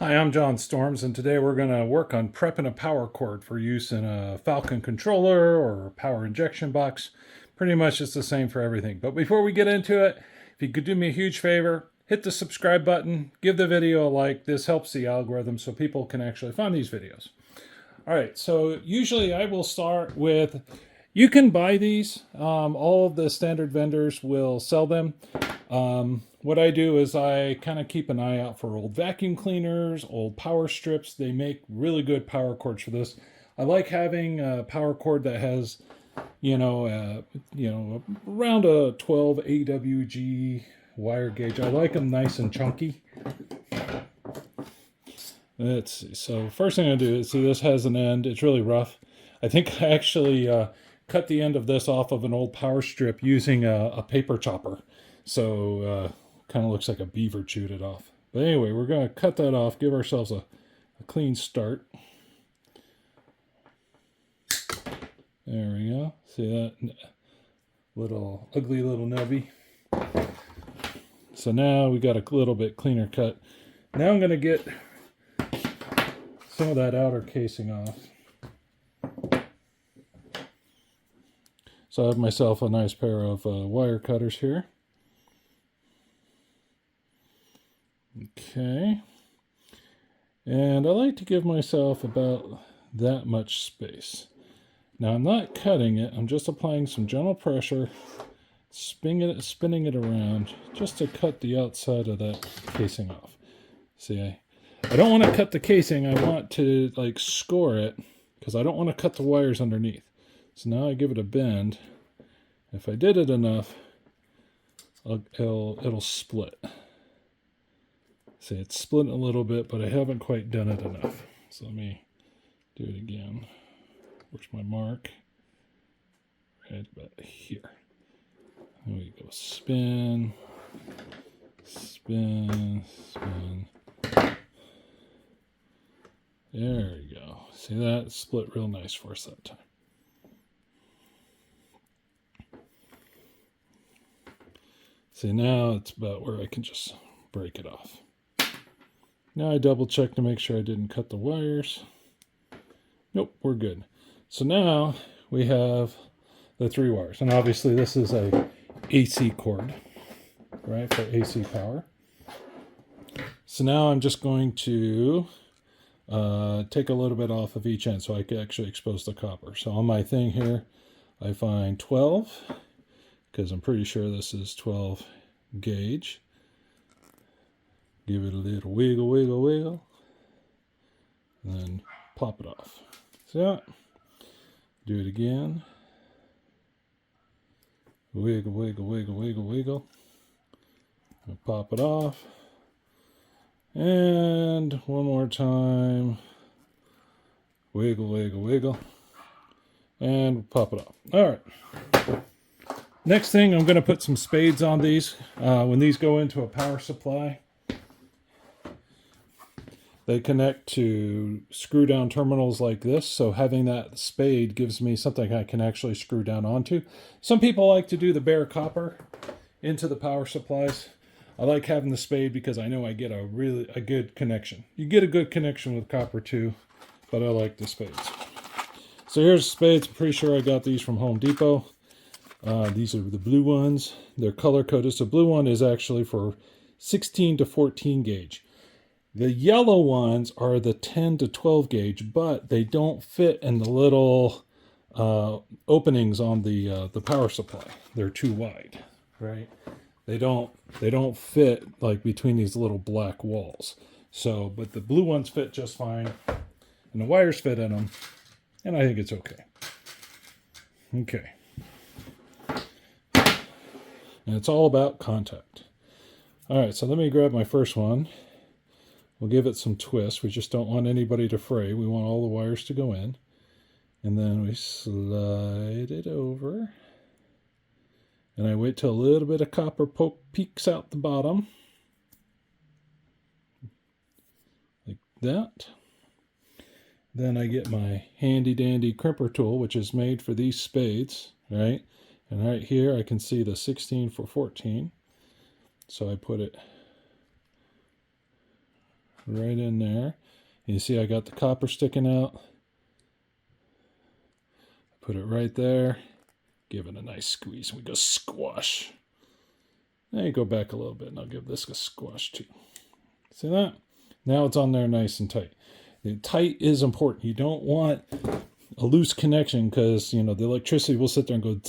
Hi, I'm John Storms, and today we're going to work on prepping a power cord for use in a Falcon controller or a power injection box. Pretty much it's the same for everything. But before we get into it, if you could do me a huge favor, hit the subscribe button, give the video a like. This helps the algorithm so people can actually find these videos. All right, so usually I will start with, you can buy these. All of the standard vendors will sell them. What I do is I kind of keep an eye out for old vacuum cleaners, old power strips. They make really good power cords for this. I like having a power cord that has, around a 12 AWG wire gauge. I like them nice and chunky. Let's see. So first thing I do is, see, this has an end. It's really rough. I think I actually cut the end of this off of an old power strip using a paper chopper. So kind of looks like a beaver chewed it off. But anyway, we're going to cut that off, give ourselves a clean start. There we go. See that little ugly little nubby? So now we got a little bit cleaner cut. Now I'm going to get some of that outer casing off. So I have myself a nice pair of wire cutters here. Okay. And I like to give myself about that much space. Now I'm not cutting it, I'm just applying some gentle pressure, spinning it around just to cut the outside of that casing off. See, I don't want to cut the casing, I want to like score it because I don't want to cut the wires underneath. So now I give it a bend. If I did it enough, it'll split. See, it's splitting a little bit, but I haven't quite done it enough. So let me do it again. Where's my mark? Right about here. There we go. Spin, spin, spin. There we go. See that? Split real nice for us that time. See, now it's about where I can just break it off. Now I double check to make sure I didn't cut the wires. Nope, we're good. So now we have the 3 wires. And obviously this is a AC cord, right, for AC power. So now I'm just going to take a little bit off of each end so I can actually expose the copper. So on my thing here, I find 12, because I'm pretty sure this is 12 gauge. Give it a little wiggle, wiggle, wiggle. And then pop it off. See that? Do it again. Wiggle, wiggle, wiggle, wiggle, wiggle. And pop it off. And one more time. Wiggle, wiggle, wiggle. And pop it off. All right. Next thing, I'm going to put some spades on these. When these go into a power supply, they connect to screw down terminals like this. So having that spade gives me something I can actually screw down onto. Some people like to do the bare copper into the power supplies. I like having the spade because I know I get a good connection. You get a good connection with copper too, but I like the spades. So here's spades. I'm pretty sure I got these from Home Depot. These are the blue ones. They're color coded. So blue one is actually for 16 to 14 gauge. The yellow ones are the 10 to 12 gauge, but they don't fit in the little openings on the power supply. They're too wide, right? They don't fit like between these little black walls. So, but the blue ones fit just fine, and the wires fit in them, and I think it's okay. Okay. And it's all about contact. All right, so let me grab my first one. We'll give it some twist. We just don't want anybody to fray. We want all the wires to go in. And then we slide it over. And I wait till a little bit of copper peeks out the bottom. Like that. Then I get my handy dandy crimper tool, which is made for these spades, right? And right here I can see the 16 for 14. So I put it right in there. And you see I got the copper sticking out. Put it right there. Give it a nice squeeze. We go squash. Now you go back a little bit and I'll give this a squash too. See that? Now it's on there nice and tight. Tight is important. You don't want a loose connection because, you know, the electricity will sit there and go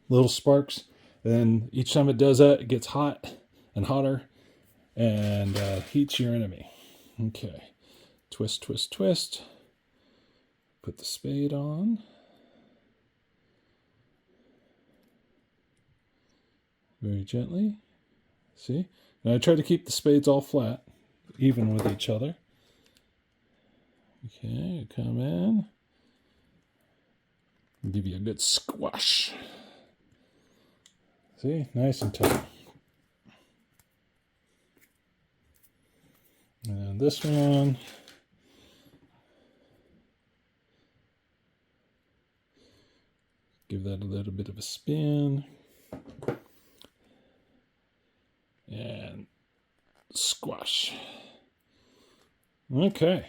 little sparks. And each time it does that, it gets hot and hotter and heats your enemy. Okay. Twist, twist, twist. Put the spade on. Very gently. See? And I try to keep the spades all flat, even with each other. Okay, come in. Give you a good squash. See? Nice and tight. And this one. Give that a little bit of a spin. And squash. Okay.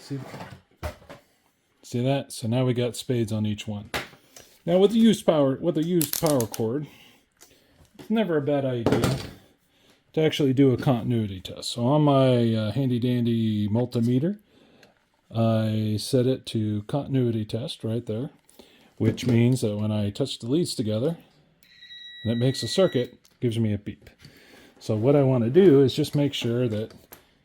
See that? So now we got spades on each one. Now with the used power cord, it's never a bad idea to actually do a continuity test. So on my handy dandy multimeter, I set it to continuity test right there, which means that when I touch the leads together and it makes a circuit, it gives me a beep. So what I want to do is just make sure that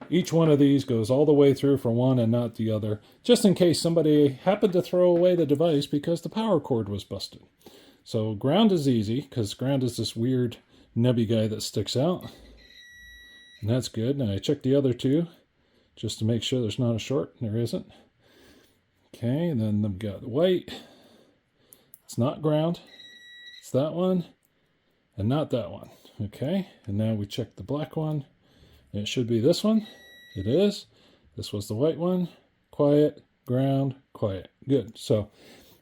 each one of these goes all the way through for one and not the other, just in case somebody happened to throw away the device because the power cord was busted. So ground is easy, because ground is this weird nubby guy that sticks out. And that's good. And I check the other two just to make sure there's not a short. There isn't. Okay, and then we've got the white. It's not ground. It's that one and not that one. Okay, and now we check the black one. And it should be this one. It is. This was the white one. Quiet, ground, quiet. Good. So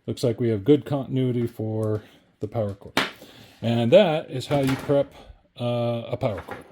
looks like we have good continuity for the power cord. And that is how you prep a power cord.